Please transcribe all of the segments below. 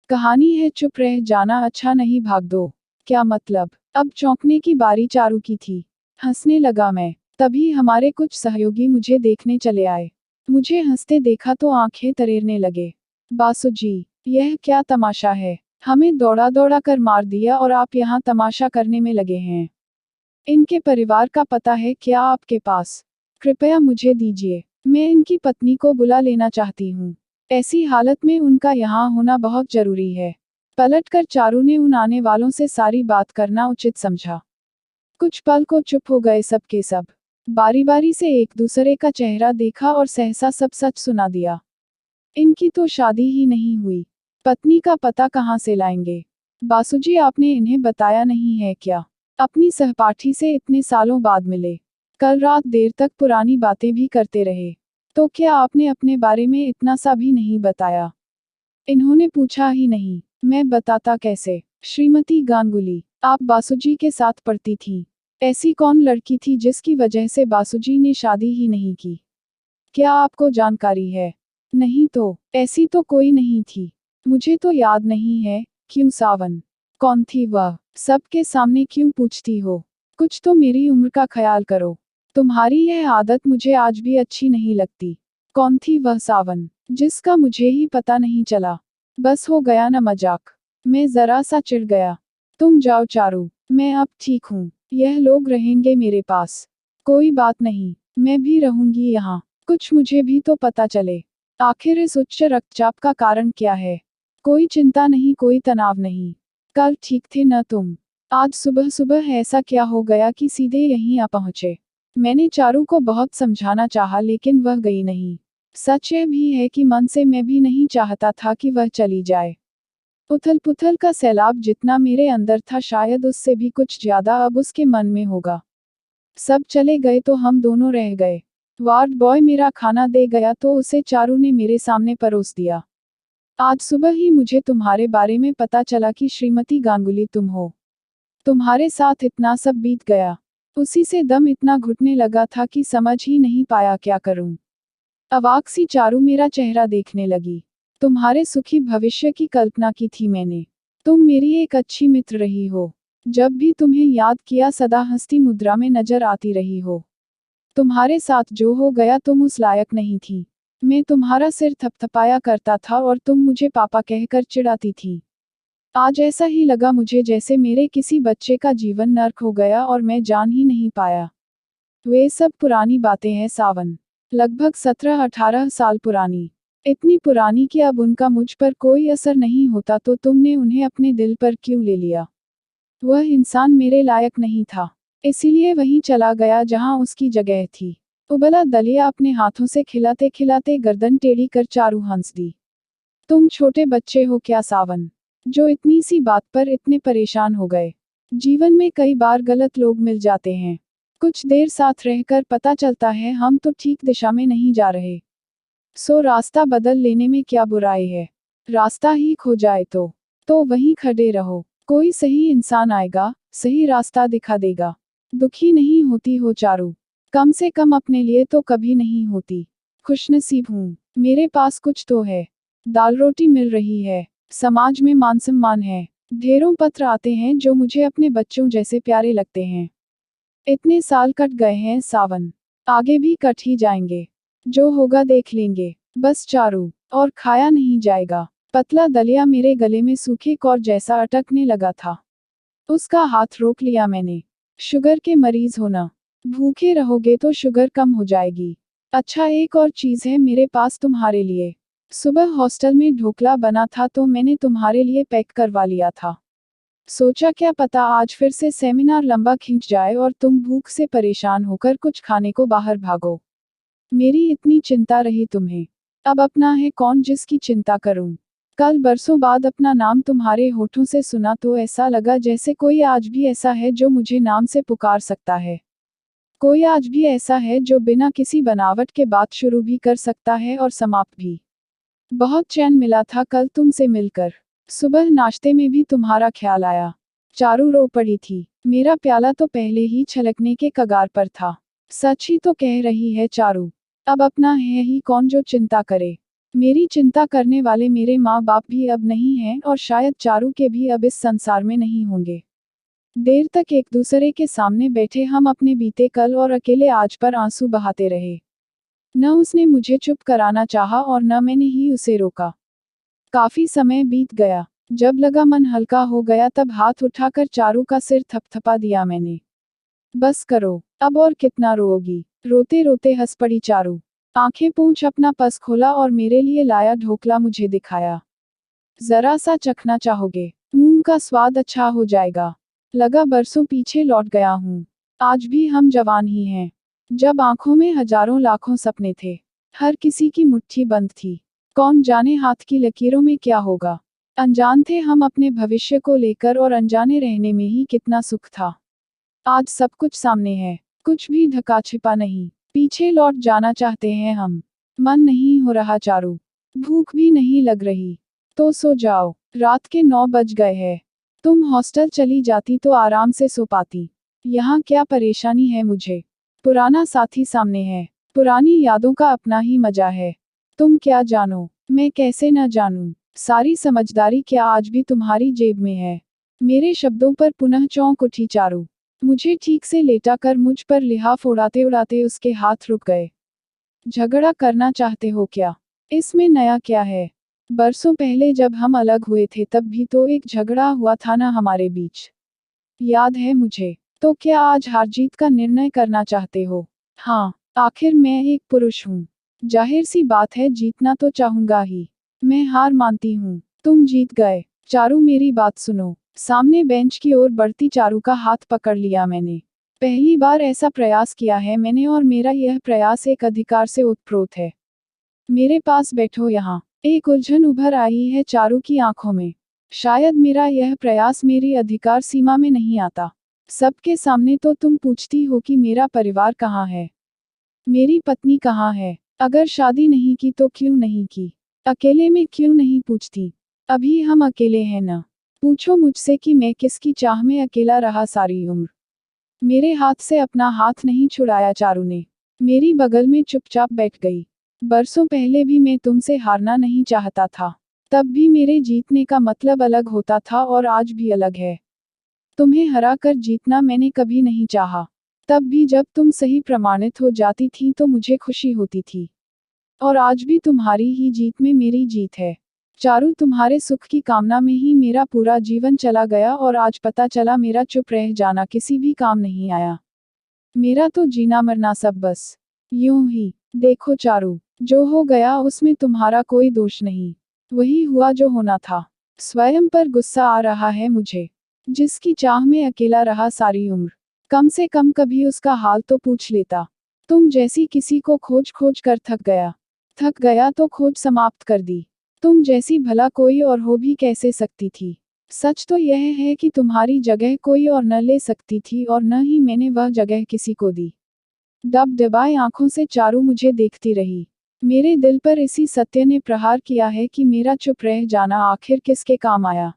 कहानी है चुप रह जाना अच्छा नहीं भाग दो। क्या मतलब? अब चौंकने की बारी चारू की थी। हंसने लगा मैं। तभी हमारे कुछ सहयोगी मुझे देखने चले आए। मुझे हंसते देखा तो आंखें तरेरने लगे। बासुजी, यह क्या तमाशा है? हमें दौड़ा दौड़ा कर मार दिया और आप यहाँ तमाशा करने में लगे हैं। इनके परिवार का पता है क्या आपके पास? कृपया मुझे दीजिए, मैं इनकी पत्नी को बुला लेना चाहती हूँ। ऐसी हालत में उनका यहाँ होना बहुत जरूरी है। पलटकर चारू ने उन आने वालों से सारी बात करना उचित समझा। कुछ पल को चुप हो गए सब के सब। बारी बारी से एक दूसरे का चेहरा देखा और सहसा सब सच सुना दिया। इनकी तो शादी ही नहीं हुई, पत्नी का पता कहाँ से लाएंगे? बासुजी, आपने इन्हें बताया नहीं है क्या? अपनी सहपाठी से इतने सालों बाद मिले, कल रात देर तक पुरानी बातें भी करते रहे, तो क्या आपने अपने बारे में इतना सा भी नहीं बताया? इन्होंने पूछा ही नहीं, मैं बताता कैसे? श्रीमती गांगुली, आप बासुजी के साथ पढ़ती थीं। ऐसी कौन लड़की थी जिसकी वजह से बासुजी ने शादी ही नहीं की? क्या आपको जानकारी है? नहीं तो, ऐसी तो कोई नहीं थी। मुझे तो याद नहीं है। क्यों सावन? कौन थी वह? सबके सामने क्यों पूछती हो? कुछ तो मेरी उम्र का ख्याल करो। तुम्हारी यह आदत मुझे आज भी अच्छी नहीं लगती। कौन थी वह सावन, जिसका मुझे ही पता नहीं चला? बस हो गया न मजाक। मैं जरा सा चिढ़ गया। तुम जाओ चारू, मैं अब ठीक हूँ। यह लोग रहेंगे मेरे पास। कोई बात नहीं, मैं भी रहूंगी यहाँ। कुछ मुझे भी तो पता चले। आखिर इस उच्च रक्तचाप का कारण क्या है? कोई चिंता नहीं, कोई तनाव नहीं। कल ठीक थे न तुम? आज सुबह सुबह ऐसा क्या हो गया कि सीधे यहीं आ पहुंचे? मैंने चारू को बहुत समझाना चाहा लेकिन वह गई नहीं। सच यह भी है कि मन से मैं भी नहीं चाहता था कि वह चली जाए। उथल पुथल का सैलाब जितना मेरे अंदर था शायद उससे भी कुछ ज्यादा अब उसके मन में होगा। सब चले गए तो हम दोनों रह गए। वार्ड बॉय मेरा खाना दे गया तो उसे चारू ने मेरे सामने परोस दिया। आज सुबह ही मुझे तुम्हारे बारे में पता चला कि श्रीमती गांगुली तुम हो। तुम्हारे साथ इतना सब बीत गया। उसी से दम इतना घुटने लगा था कि समझ ही नहीं पाया क्या करूं। अवाक सी चारू मेरा चेहरा देखने लगी। तुम्हारे सुखी भविष्य की कल्पना की थी मैंने। तुम मेरी एक अच्छी मित्र रही हो। जब भी तुम्हें याद किया सदा हंसती मुद्रा में नजर आती रही हो। तुम्हारे साथ जो हो गया तुम उस लायक नहीं थी। मैं तुम्हारा सिर थपथपाया करता था और तुम मुझे पापा कहकर चिढ़ाती थी। आज ऐसा ही लगा मुझे जैसे मेरे किसी बच्चे का जीवन नर्क हो गया और मैं जान ही नहीं पाया। वे सब पुरानी बातें हैं सावन। लगभग 17-18 साल पुरानी। इतनी पुरानी कि अब उनका मुझ पर कोई असर नहीं होता तो तुमने उन्हें अपने दिल पर क्यों ले लिया? वह इंसान मेरे लायक नहीं था, इसीलिए वहीं चला गया जहां उसकी जगह थी। उबला दलिया अपने हाथों से खिलाते खिलाते गर्दन टेढ़ी कर चारू हंस दी। तुम छोटे बच्चे हो क्या सावन, जो इतनी सी बात पर इतने परेशान हो गए? जीवन में कई बार गलत लोग मिल जाते हैं। कुछ देर साथ रहकर पता चलता है हम तो ठीक दिशा में नहीं जा रहे। सो रास्ता बदल लेने में क्या बुराई है? रास्ता ही खो जाए तो वहीं खड़े रहो। कोई सही इंसान आएगा, सही रास्ता दिखा देगा। दुखी नहीं होती हो चारू? कम से कम अपने लिए तो कभी नहीं होती। खुशनसीब हूँ, मेरे पास कुछ तो है। दाल रोटी मिल रही है, समाज में मान सम्मान है। ढेरों पत्र आते हैं जो मुझे अपने बच्चों जैसे प्यारे लगते हैं। इतने साल कट गए हैं सावन, आगे भी कट ही जाएंगे। जो होगा देख लेंगे। बस चारू, और खाया नहीं जाएगा। पतला दलिया मेरे गले में सूखे कौर जैसा अटकने लगा था। उसका हाथ रोक लिया मैंने। शुगर के मरीज हो ना, भूखे रहोगे तो शुगर कम हो जाएगी। अच्छा, एक और चीज है मेरे पास तुम्हारे लिए। सुबह हॉस्टल में ढोकला बना था तो मैंने तुम्हारे लिए पैक करवा लिया था। सोचा क्या पता आज फिर से सेमिनार लंबा खींच जाए और तुम भूख से परेशान होकर कुछ खाने को बाहर भागो। मेरी इतनी चिंता रही तुम्हें, अब अपना है कौन जिसकी चिंता करूं। कल बरसों बाद अपना नाम तुम्हारे होठों से सुना तो ऐसा लगा जैसे कोई आज भी ऐसा है जो मुझे नाम से पुकार सकता है। कोई आज भी ऐसा है जो बिना किसी बनावट के बात शुरू भी कर सकता है और समाप्त भी। बहुत चैन मिला था कल तुमसे मिलकर। सुबह नाश्ते में भी तुम्हारा ख्याल आया। चारू रो पड़ी थी। मेरा प्याला तो पहले ही छलकने के कगार पर था। सच ही तो कह रही है चारू, अब अपना है ही कौन जो चिंता करे। मेरी चिंता करने वाले मेरे माँ बाप भी अब नहीं हैं और शायद चारू के भी अब इस संसार में नहीं होंगे। देर तक एक दूसरे के सामने बैठे हम अपने बीते कल और अकेले आज पर आंसू बहाते रहे। न उसने मुझे चुप कराना चाहा और न मैंने ही उसे रोका। काफी समय बीत गया। जब लगा मन हल्का हो गया तब हाथ उठाकर चारू का सिर थपथपा दिया मैंने। बस करो, अब और कितना रोओगी? रोते रोते हंस पड़ी चारू। आंखें पूंछ अपना पर्स खोला और मेरे लिए लाया ढोकला मुझे दिखाया। जरा सा चखना चाहोगे? मूंग का स्वाद अच्छा हो जाएगा। लगा बरसों पीछे लौट गया हूँ। आज भी हम जवान ही हैं। जब आंखों में हजारों लाखों सपने थे। हर किसी की मुट्ठी बंद थी। कौन जाने हाथ की लकीरों में क्या होगा। अनजान थे हम अपने भविष्य को लेकर और अनजाने रहने में ही कितना सुख था। आज सब कुछ सामने है। कुछ भी ढका छिपा नहीं। पीछे लौट जाना चाहते हैं हम। मन नहीं हो रहा चारू। भूख भी नहीं लग रही। तो सो जाओ। रात के 9 बज गए हैं। तुम हॉस्टल चली जाती तो आराम से सो पाती। यहाँ क्या परेशानी है मुझे? पुराना साथी सामने है। पुरानी यादों का अपना ही मजा है। तुम क्या जानो, मैं कैसे न जानूं। सारी समझदारी क्या आज भी तुम्हारी जेब में है? मेरे शब्दों पर पुनः चौंक उठी चारू। मुझे ठीक से लेटा कर मुझ पर लिहाफ उड़ाते उड़ाते उसके हाथ रुक गए। झगड़ा करना चाहते हो क्या? इसमें नया क्या है? बरसों पहले जब हम अलग हुए थे तब भी तो एक झगड़ा हुआ था ना हमारे बीच। याद है मुझे। तो क्या आज हार जीत का निर्णय करना चाहते हो? हाँ, आखिर मैं एक पुरुष हूँ। जाहिर सी बात है जीतना तो चाहूंगा ही। मैं हार मानती हूँ। तुम जीत गए। चारू मेरी बात सुनो। सामने बेंच की ओर बढ़ती चारू का हाथ पकड़ लिया मैंने। पहली बार ऐसा प्रयास किया है मैंने और मेरा यह प्रयास एक अधिकार से ओतप्रोत है। मेरे पास बैठो यहाँ। एक उलझन उभर आई है चारू की आंखों में। शायद मेरा यह प्रयास मेरी अधिकार सीमा में नहीं आता। सबके सामने तो तुम पूछती हो कि मेरा परिवार कहाँ है, मेरी पत्नी कहाँ है, अगर शादी नहीं की तो क्यों नहीं की, अकेले में क्यों नहीं पूछती। अभी हम अकेले हैं ना। पूछो मुझसे कि मैं किसकी चाह में अकेला रहा सारी उम्र। मेरे हाथ से अपना हाथ नहीं छुड़ाया चारू ने। मेरी बगल में चुपचाप बैठ गई। बरसों पहले भी मैं तुमसे हारना नहीं चाहता था। तब भी मेरे जीतने का मतलब अलग होता था और आज भी अलग है। तुम्हें हरा कर जीतना मैंने कभी नहीं चाहा। तब भी जब तुम सही प्रमाणित हो जाती थी तो मुझे खुशी होती थी। और आज भी तुम्हारी ही जीत में मेरी जीत है। चारू तुम्हारे सुख की कामना में ही मेरा पूरा जीवन चला गया और आज पता चला मेरा चुप रह जाना किसी भी काम नहीं आया। मेरा तो जीना मरना सब बस यूं ही। देखो चारू, जो हो गया उसमें तुम्हारा कोई दोष नहीं। वही हुआ जो होना था। स्वयं पर गुस्सा आ रहा है मुझे। जिसकी चाह में अकेला रहा सारी उम्र, कम से कम कभी उसका हाल तो पूछ लेता। तुम जैसी किसी को खोज खोज कर थक गया तो खोज समाप्त कर दी। तुम जैसी भला कोई और हो भी कैसे सकती थी। सच तो यह है कि तुम्हारी जगह कोई और न ले सकती थी और न ही मैंने वह जगह किसी को दी। दबदबाए आंखों से चारू मुझे देखती रही। मेरे दिल पर इसी सत्य ने प्रहार किया है कि मेरा चुप रह जाना आखिर किसके काम आया।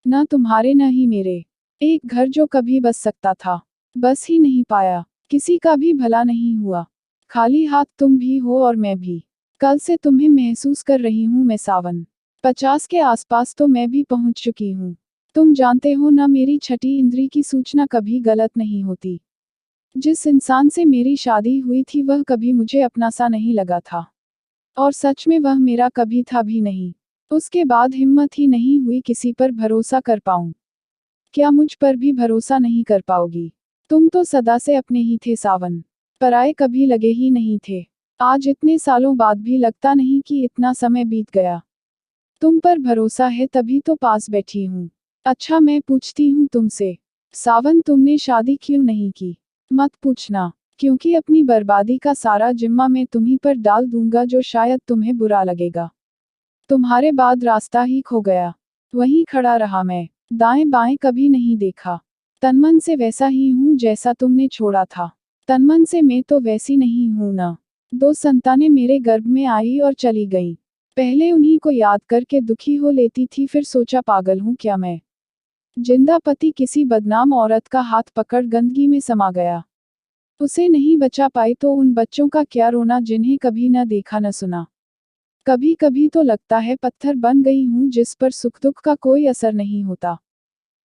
न तुम्हारे न ही मेरे। एक घर जो कभी बस सकता था, बस ही नहीं पाया। किसी का भी भला नहीं हुआ। खाली हाथ तुम भी हो और मैं भी। कल से तुम्हें महसूस कर रही हूँ मैं सावन। 50 के आसपास तो मैं भी पहुंच चुकी हूँ। तुम जानते हो ना मेरी छठी इंद्री की सूचना कभी गलत नहीं होती। जिस इंसान से मेरी शादी हुई थी वह कभी मुझे अपना सा नहीं लगा था। और सच में वह मेरा कभी था भी नहीं। उसके बाद हिम्मत ही नहीं हुई किसी पर भरोसा कर पाऊं। क्या मुझ पर भी भरोसा नहीं कर पाओगी? तुम तो सदा से अपने ही थे सावन। पराये कभी लगे ही नहीं थे। आज इतने सालों बाद भी लगता नहीं कि इतना समय बीत गया। तुम पर भरोसा है तभी तो पास बैठी हूँ। अच्छा मैं पूछती हूँ तुमसे, सावन तुमने शादी क्यों नहीं की? मत पूछना, क्योंकि अपनी बर्बादी का सारा जिम्मा मैं तुम्ही पर डाल दूंगा जो शायद तुम्हें बुरा लगेगा। तुम्हारे बाद रास्ता ही खो गया। वहीं खड़ा रहा मैं, दाएं बाएं कभी नहीं देखा। तनमन से वैसा ही हूँ जैसा तुमने छोड़ा था। तनमन से मैं तो वैसी नहीं हूँ ना। 2 संतानें मेरे गर्भ में आई और चली गईं। पहले उन्हीं को याद करके दुखी हो लेती थी फिर सोचा पागल हूँ क्या मैं। जिंदा पति किसी बदनाम औरत का हाथ पकड़ गंदगी में समा गया। उसे नहीं बचा पाई तो उन बच्चों का क्या रोना जिन्हें कभी न देखा न सुना। कभी कभी तो लगता है पत्थर बन गई हूँ जिस पर सुख दुख का कोई असर नहीं होता।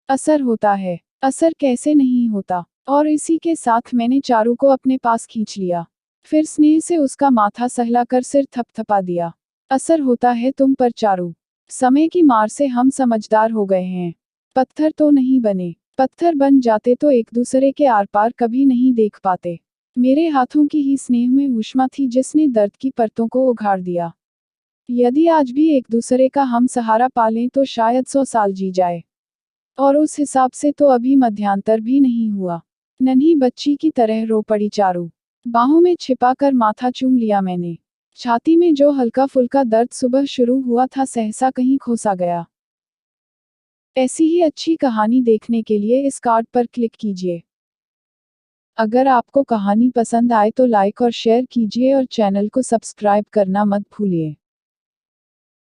असर होता है, असर कैसे नहीं होता। और इसी के साथ मैंने चारू को अपने पास खींच लिया। फिर स्नेह से उसका माथा सहलाकर सिर थपथपा दिया। असर होता है तुम पर चारू। समय की मार से हम समझदार हो गए हैं। पत्थर तो नहीं बने। पत्थर बन जाते तो एक दूसरे के आर पार कभी नहीं देख पाते। मेरे हाथों की ही स्नेह में ऊष्मा थी जिसने दर्द की परतों को उघाड़ दिया। यदि आज भी एक दूसरे का हम सहारा पालें तो शायद 100 साल जी जाए। और उस हिसाब से तो अभी मध्यांतर भी नहीं हुआ। नन्ही बच्ची की तरह रो पड़ी चारू। बाहों में छिपाकर माथा चूम लिया मैंने। छाती में जो हल्का फुल्का दर्द सुबह शुरू हुआ था सहसा कहीं खो सा गया। ऐसी ही अच्छी कहानी देखने के लिए इस कार्ड पर क्लिक कीजिए। अगर आपको कहानी पसंद आए तो लाइक और शेयर कीजिए और चैनल को सब्सक्राइब करना मत भूलिए।